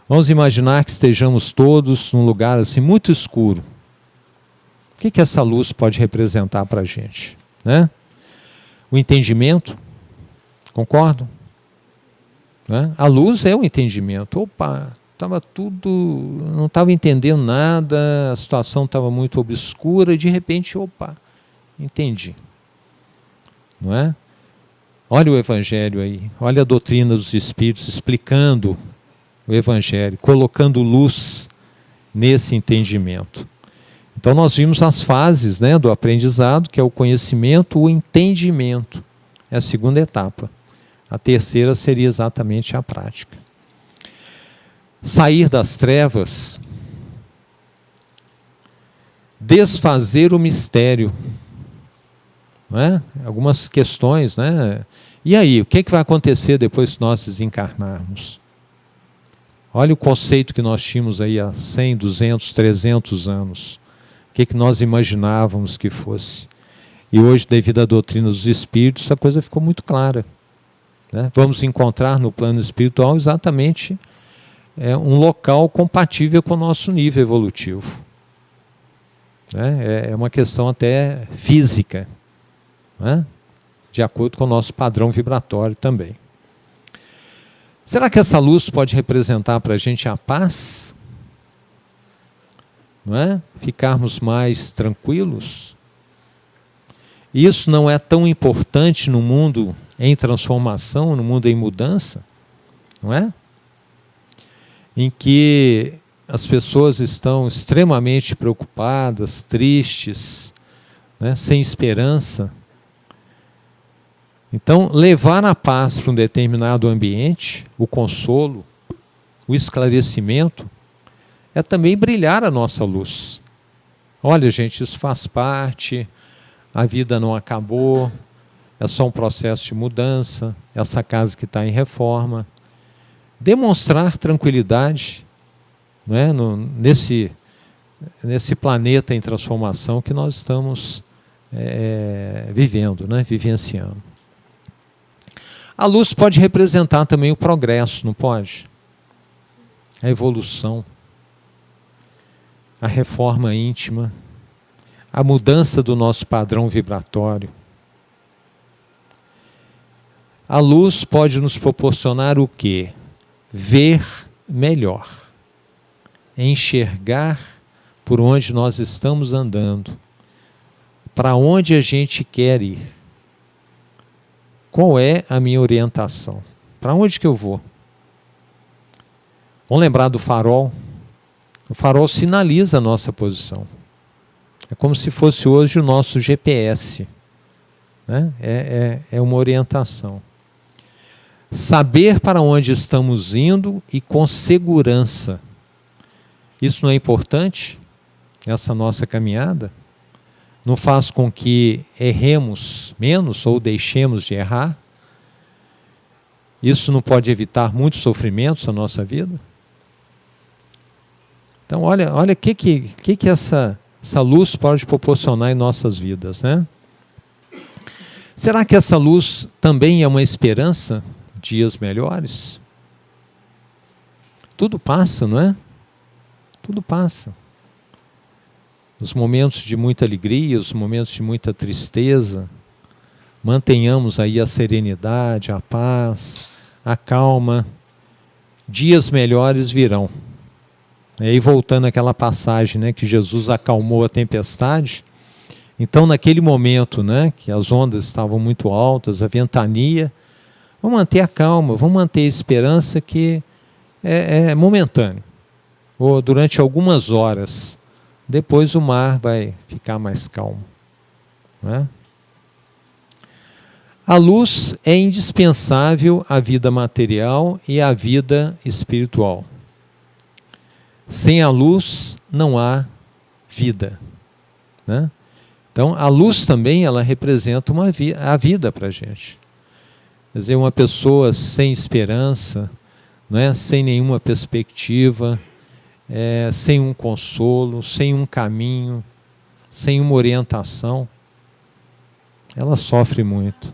Vamos imaginar que estejamos todos num lugar assim muito escuro. O que essa luz pode representar para a gente, né? O entendimento, concordam? Né? A luz é o entendimento. Opa, estava tudo, não estava entendendo nada, a situação estava muito obscura e de repente, opa, entendi. Não é? Olha o Evangelho aí, olha a doutrina dos Espíritos explicando o Evangelho, colocando luz nesse entendimento. Então nós vimos as fases, né, do aprendizado, que é o conhecimento, o entendimento. É a segunda etapa. A terceira seria exatamente a prática. Sair das trevas, desfazer o mistério. Não é? Algumas questões, né? E aí, o que vai acontecer depois que nós desencarnarmos? Olha o conceito que nós tínhamos aí há 100, 200, 300 anos. O que nós imaginávamos que fosse. E hoje, devido à doutrina dos espíritos, a coisa ficou muito clara. Né? Vamos encontrar no plano espiritual exatamente um local compatível com o nosso nível evolutivo. É uma questão até física, né? De acordo com o nosso padrão vibratório também. Será que essa luz pode representar para a gente a paz? Não é? Ficarmos mais tranquilos? Isso não é tão importante no mundo em transformação, no mundo em mudança, não é? Em que as pessoas estão extremamente preocupadas, tristes, né, sem esperança. Então, levar a paz para um determinado ambiente, o consolo, o esclarecimento, é também brilhar a nossa luz. Olha, gente, isso faz parte, a vida não acabou, é só um processo de mudança, essa casa que está em reforma. Demonstrar tranquilidade, não é? Nesse planeta em transformação que nós estamos vivendo, né? Vivenciando. A luz pode representar também o progresso, não pode? A evolução, a reforma íntima, a mudança do nosso padrão vibratório. A luz pode nos proporcionar o quê? Ver melhor, enxergar por onde nós estamos andando, para onde a gente quer ir. Qual é a minha orientação? Para onde que eu vou? Vamos lembrar do farol? O farol sinaliza a nossa posição. É como se fosse hoje o nosso GPS. Né? É uma orientação. Saber para onde estamos indo e com segurança. Isso não é importante? Essa nossa caminhada? Não faz com que erremos menos ou deixemos de errar? Isso não pode evitar muitos sofrimentos na nossa vida? Então, olha o que essa luz pode proporcionar em nossas vidas, né? Será que essa luz também é uma esperança? Dias melhores? Tudo passa, não é? Tudo passa. Os momentos de muita alegria, os momentos de muita tristeza, mantenhamos aí a serenidade, a paz, a calma. Dias melhores virão. E aí voltando àquela passagem, né, que Jesus acalmou a tempestade. Então naquele momento, né, que as ondas estavam muito altas, a ventania, vamos manter a calma, vamos manter a esperança que é momentâneo. Ou durante algumas horas, depois o mar vai ficar mais calmo. Não é? A luz é indispensável à vida material e à vida espiritual. Sem a luz não há vida. Né? Então a luz também ela representa a vida para a gente. Quer dizer, uma pessoa sem esperança, não é? Sem nenhuma perspectiva, sem um consolo, sem um caminho, sem uma orientação, ela sofre muito.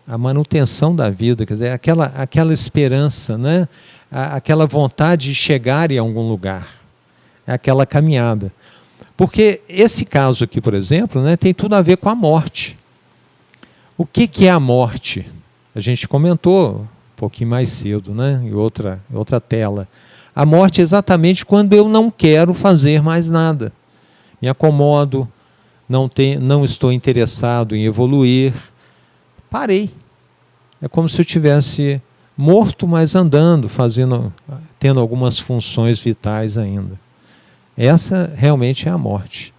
A manutenção da vida, quer dizer, aquela esperança, né? Aquela vontade de chegar em algum lugar, aquela caminhada. Porque esse caso aqui, por exemplo, né, tem tudo a ver com a morte. O que é a morte? A gente comentou um pouquinho mais cedo, né, em outra tela. A morte é exatamente quando eu não quero fazer mais nada. Me acomodo, não estou interessado em evoluir. Parei. É como se eu tivesse morto, mas andando, tendo algumas funções vitais ainda. essa realmente é a morte,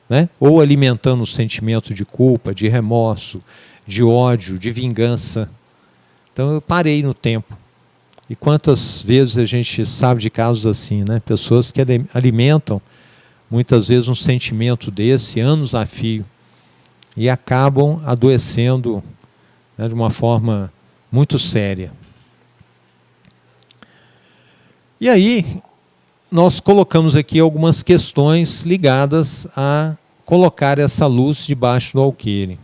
né? Ou alimentando o sentimento de culpa, de remorso, de ódio, de vingança. Então eu parei no tempo. E quantas vezes a gente sabe de casos assim, né? Pessoas que alimentam muitas vezes um sentimento desse, anos a fio, e acabam adoecendo, né, de uma forma muito séria. E aí, nós colocamos aqui algumas questões ligadas a colocar essa luz debaixo do alqueire.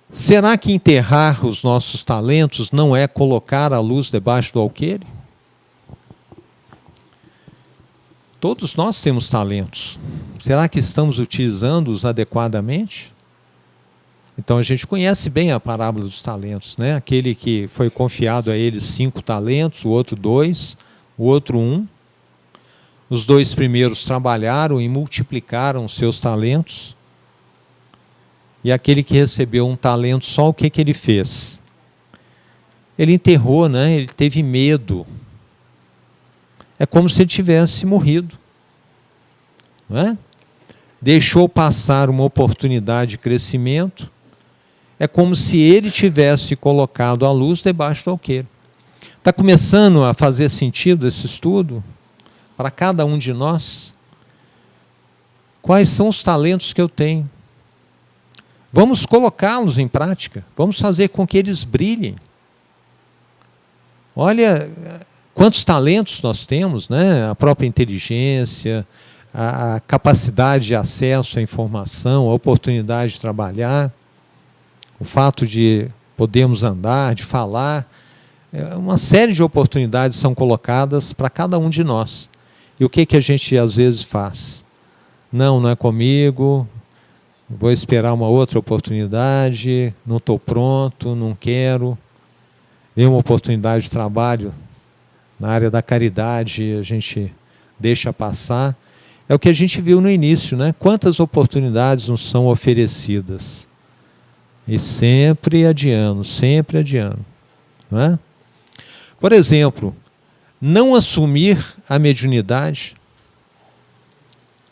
Será que enterrar os nossos talentos não é colocar a luz debaixo do alqueire? Todos nós temos talentos. Será que estamos utilizando-os adequadamente? Então a gente conhece bem a parábola dos talentos, né? Aquele que foi confiado a ele 5 talentos, o outro 2, o outro 1. Os 2 primeiros trabalharam e multiplicaram os seus talentos. E aquele que recebeu 1 talento só, o que ele fez? Ele enterrou, né? Ele teve medo. É como se ele tivesse morrido, não é? Deixou passar uma oportunidade de crescimento. É como se ele tivesse colocado a luz debaixo do alqueire. Está começando a fazer sentido esse estudo para cada um de nós? Quais são os talentos que eu tenho? Vamos colocá-los em prática. Vamos fazer com que eles brilhem. Olha quantos talentos nós temos, né? A própria inteligência, a capacidade de acesso à informação, a oportunidade de trabalhar, o fato de podermos andar, de falar. Uma série de oportunidades são colocadas para cada um de nós. E o que a gente às vezes faz? Não é comigo, vou esperar uma outra oportunidade, não estou pronto, não quero. Vem uma oportunidade de trabalho na área da caridade, a gente deixa passar. É o que a gente viu no início, né? Quantas oportunidades nos são oferecidas? E sempre adiando, não é? Por exemplo, não assumir a mediunidade.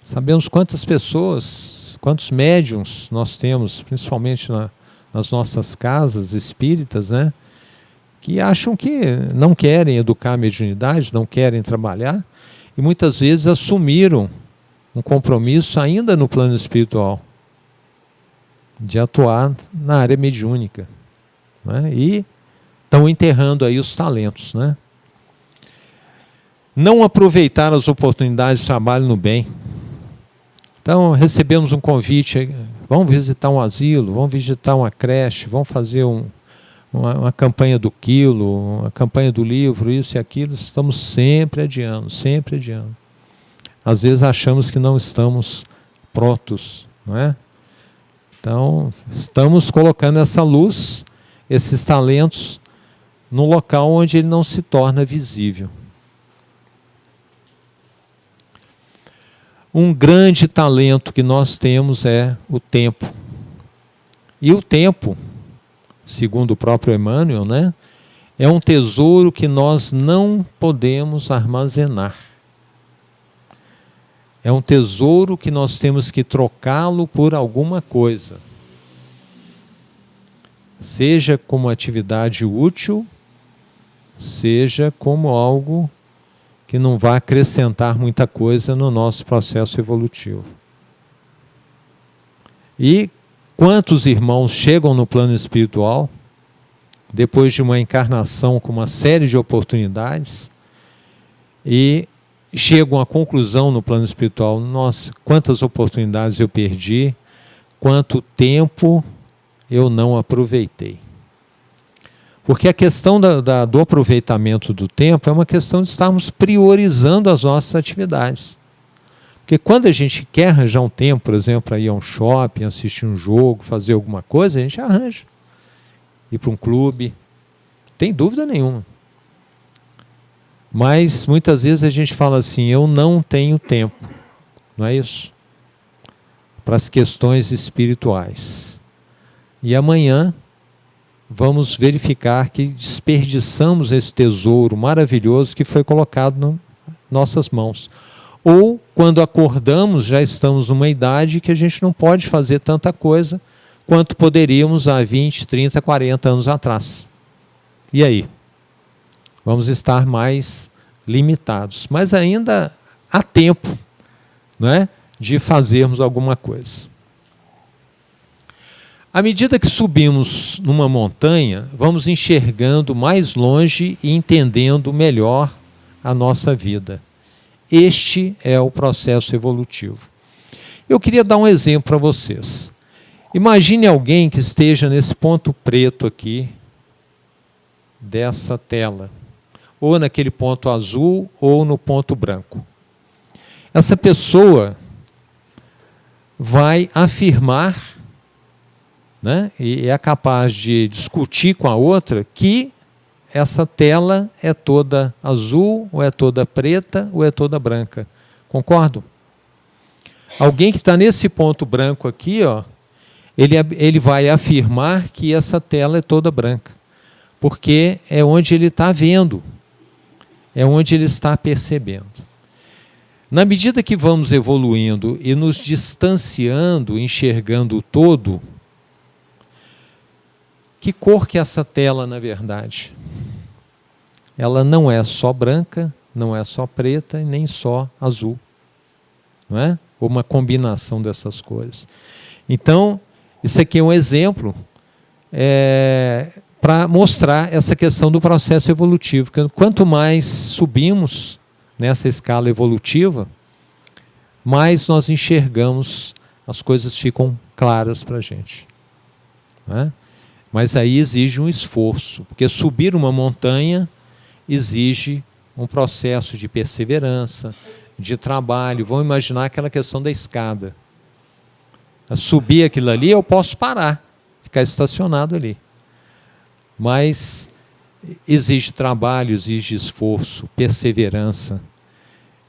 Sabemos quantas pessoas, quantos médiuns nós temos, principalmente nas nossas casas espíritas, né? Que acham que não querem educar a mediunidade, não querem trabalhar, e muitas vezes assumiram um compromisso ainda no plano espiritual, de atuar na área mediúnica, né? E estão enterrando aí os talentos, né? Não aproveitar as oportunidades de trabalho no bem. Então recebemos um convite, vamos visitar um asilo, vamos visitar uma creche, vamos fazer uma campanha do quilo, uma campanha do livro, isso e aquilo. Estamos sempre adiando, sempre adiando. Às vezes achamos que não estamos prontos, não é? Então, estamos colocando essa luz, esses talentos, no local onde ele não se torna visível. Um grande talento que nós temos é o tempo. E o tempo, segundo o próprio Emmanuel, né, é um tesouro que nós não podemos armazenar. É um tesouro que nós temos que trocá-lo por alguma coisa. Seja como atividade útil, seja como algo que não vai acrescentar muita coisa no nosso processo evolutivo. E quantos irmãos chegam no plano espiritual, depois de uma encarnação com uma série de oportunidades, e chegam à conclusão no plano espiritual: nossa, quantas oportunidades eu perdi, quanto tempo eu não aproveitei. Porque a questão do aproveitamento do tempo é uma questão de estarmos priorizando as nossas atividades. Porque quando a gente quer arranjar um tempo, por exemplo, para ir a um shopping, assistir um jogo, fazer alguma coisa, a gente arranja. Ir para um clube, tem dúvida nenhuma. Mas muitas vezes a gente fala assim: eu não tenho tempo. Não é isso? Para as questões espirituais. E amanhã vamos verificar que desperdiçamos esse tesouro maravilhoso que foi colocado em nossas mãos. ou quando acordamos já estamos numa idade que a gente não pode fazer tanta coisa quanto poderíamos há 20, 30, 40 anos atrás. E aí? Vamos estar mais limitados. Mas ainda há tempo, não é, de fazermos alguma coisa. À medida que subimos numa montanha, vamos enxergando mais longe e entendendo melhor a nossa vida. Este é o processo evolutivo. Eu queria dar um exemplo para vocês. Imagine alguém que esteja nesse ponto preto aqui, dessa tela, ou naquele ponto azul, ou no ponto branco. Essa pessoa vai afirmar, né, e é capaz de discutir com a outra que essa tela é toda azul, ou é toda preta, ou é toda branca. Concordam? Alguém que está nesse ponto branco aqui, ó, ele vai afirmar que essa tela é toda branca, porque é onde ele está vendo, é onde ele está percebendo. Na medida que vamos evoluindo e nos distanciando, enxergando o todo, que cor que é essa tela, na verdade? Ela não é só branca, não é só preta e nem só azul, não é? Ou uma combinação dessas cores. Então, isso aqui é um exemplo para mostrar essa questão do processo evolutivo. Quanto mais subimos nessa escala evolutiva, mais nós enxergamos, as coisas ficam claras para a gente, não é? Mas aí exige um esforço, porque subir uma montanha exige um processo de perseverança, de trabalho. Vamos imaginar aquela questão da escada. A subir aquilo ali, eu posso parar, ficar estacionado ali. Mas exige trabalho, exige esforço, perseverança.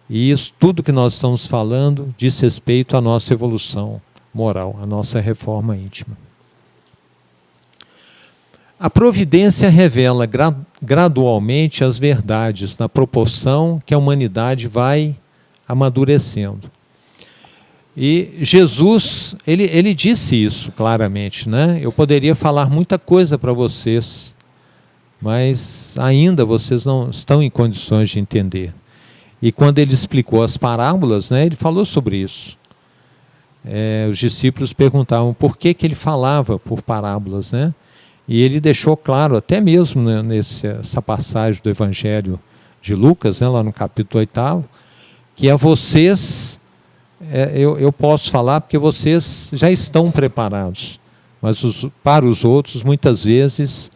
E isso, tudo que nós estamos falando, diz respeito à nossa evolução moral, à nossa reforma íntima. A providência revela gradualmente as verdades na proporção que a humanidade vai amadurecendo. E Jesus, ele disse isso claramente, né? Eu poderia falar muita coisa para vocês, mas ainda vocês não estão em condições de entender. E quando ele explicou as parábolas, né, ele falou sobre isso. Os discípulos perguntavam por que ele falava por parábolas, né? E ele deixou claro, até mesmo, né, nessa passagem do Evangelho de Lucas, né, lá no capítulo 8, que a vocês, eu posso falar porque vocês já estão preparados, mas para os outros, muitas vezes,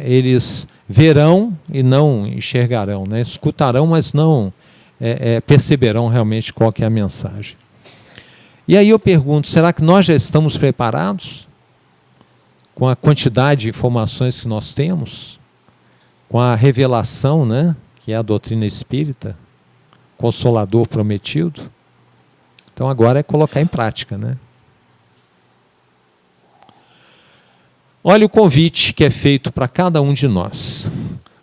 eles verão e não enxergarão, né? Escutarão, mas não perceberão realmente qual que é a mensagem. E aí eu pergunto, será que nós já estamos preparados? Com a quantidade de informações que nós temos, com a revelação, né, que é a doutrina espírita, Consolador prometido. Então agora é colocar em prática, né? Olha o convite que é feito para cada um de nós.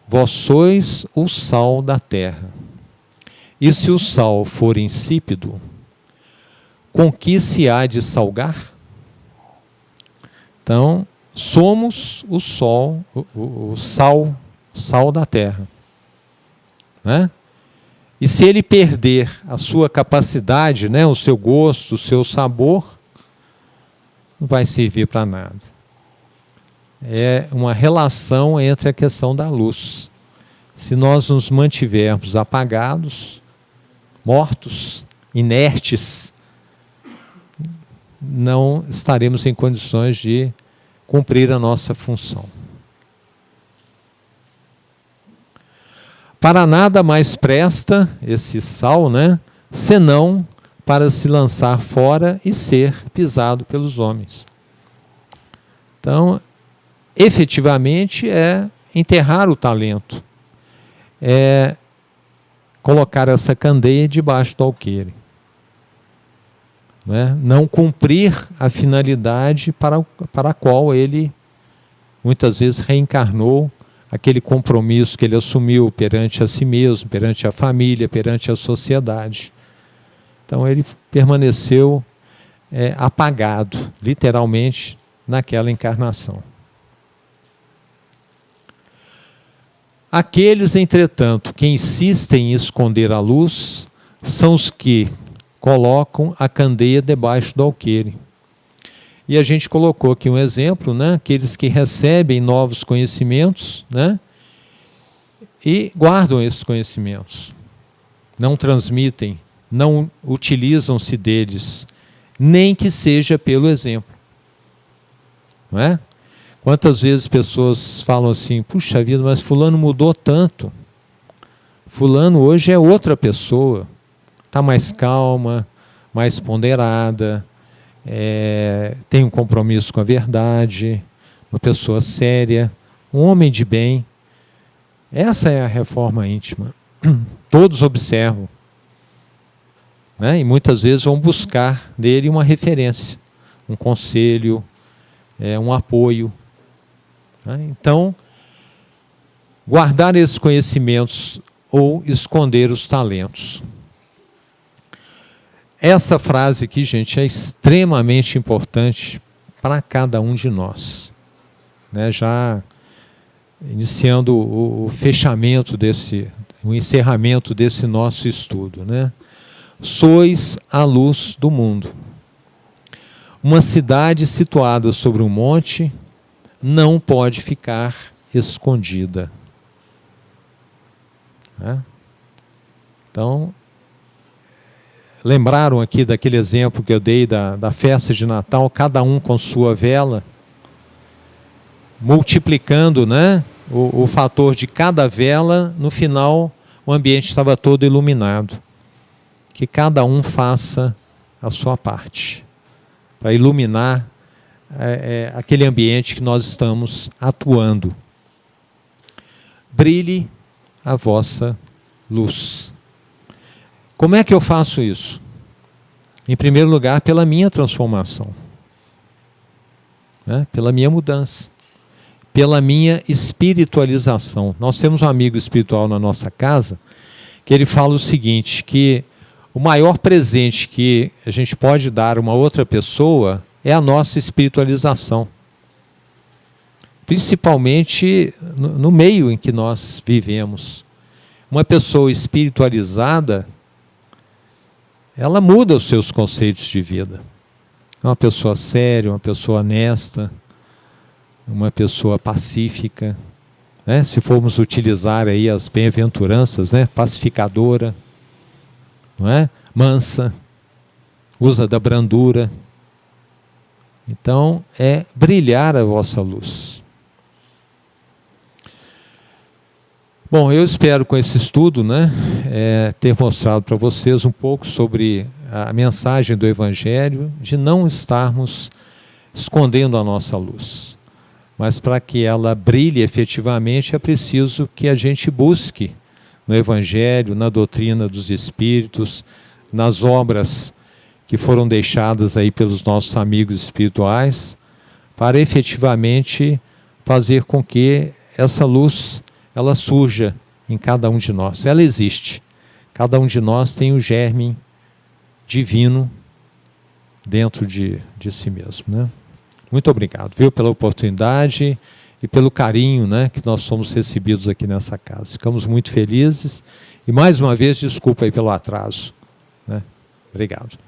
Vós sois o sal da terra. E se o sal for insípido, com que se há de salgar? Então, somos o sal da terra, né? E se ele perder a sua capacidade, né, o seu gosto, o seu sabor, não vai servir para nada. É uma relação entre a questão da luz. Se nós nos mantivermos apagados, mortos, inertes, não estaremos em condições de cumprir a nossa função. Para nada mais presta esse sal, né, senão para se lançar fora e ser pisado pelos homens. Então, efetivamente, é enterrar o talento, é colocar essa candeia debaixo do alqueire. Não cumprir a finalidade para a qual ele muitas vezes reencarnou aquele compromisso que ele assumiu perante a si mesmo, perante a família, perante a sociedade. Então ele permaneceu apagado, literalmente, naquela encarnação. Aqueles, entretanto, que insistem em esconder a luz, são os que colocam a candeia debaixo do alqueire. E a gente colocou aqui um exemplo, né? Aqueles que recebem novos conhecimentos, né? E guardam esses conhecimentos. Não transmitem, não utilizam-se deles, nem que seja pelo exemplo. Não é? Quantas vezes pessoas falam assim, puxa vida, mas fulano mudou tanto. Fulano hoje é outra pessoa. Está mais calma, mais ponderada, tem um compromisso com a verdade, uma pessoa séria, um homem de bem. Essa é a reforma íntima. Todos observam, né? E muitas vezes vão buscar dele uma referência, um conselho, um apoio. Né? Então, guardar esses conhecimentos ou esconder os talentos. Essa frase aqui, gente, é extremamente importante para cada um de nós. Né? Já iniciando o fechamento o encerramento desse nosso estudo. Né? Sois a luz do mundo. Uma cidade situada sobre um monte não pode ficar escondida. Né? Então, lembraram aqui daquele exemplo que eu dei da festa de Natal, cada um com sua vela, multiplicando, né, o fator de cada vela, no final o ambiente estava todo iluminado. Que cada um faça a sua parte, para iluminar aquele ambiente que nós estamos atuando. Brilhe a vossa luz. Como é que eu faço isso? Em primeiro lugar, pela minha transformação, né? Pela minha mudança, pela minha espiritualização. Nós temos um amigo espiritual na nossa casa que ele fala o seguinte, que o maior presente que a gente pode dar a uma outra pessoa é a nossa espiritualização. Principalmente no meio em que nós vivemos. Uma pessoa espiritualizada, ela muda os seus conceitos de vida. É uma pessoa séria, uma pessoa honesta, uma pessoa pacífica, né? Se formos utilizar aí as bem-aventuranças, né? Pacificadora, não é? Mansa, usa da brandura. Então, é brilhar a vossa luz. Bom, eu espero com esse estudo, né, ter mostrado para vocês um pouco sobre a mensagem do Evangelho, de não estarmos escondendo a nossa luz. Mas para que ela brilhe efetivamente, é preciso que a gente busque no Evangelho, na doutrina dos Espíritos, nas obras que foram deixadas aí pelos nossos amigos espirituais, para efetivamente fazer com que essa luz ela surja em cada um de nós. Ela existe. Cada um de nós tem o germe divino dentro de si mesmo. Né? Muito obrigado, viu, pela oportunidade e pelo carinho, né, que nós somos recebidos aqui nessa casa. Ficamos muito felizes e, mais uma vez, desculpa aí pelo atraso. Né? Obrigado.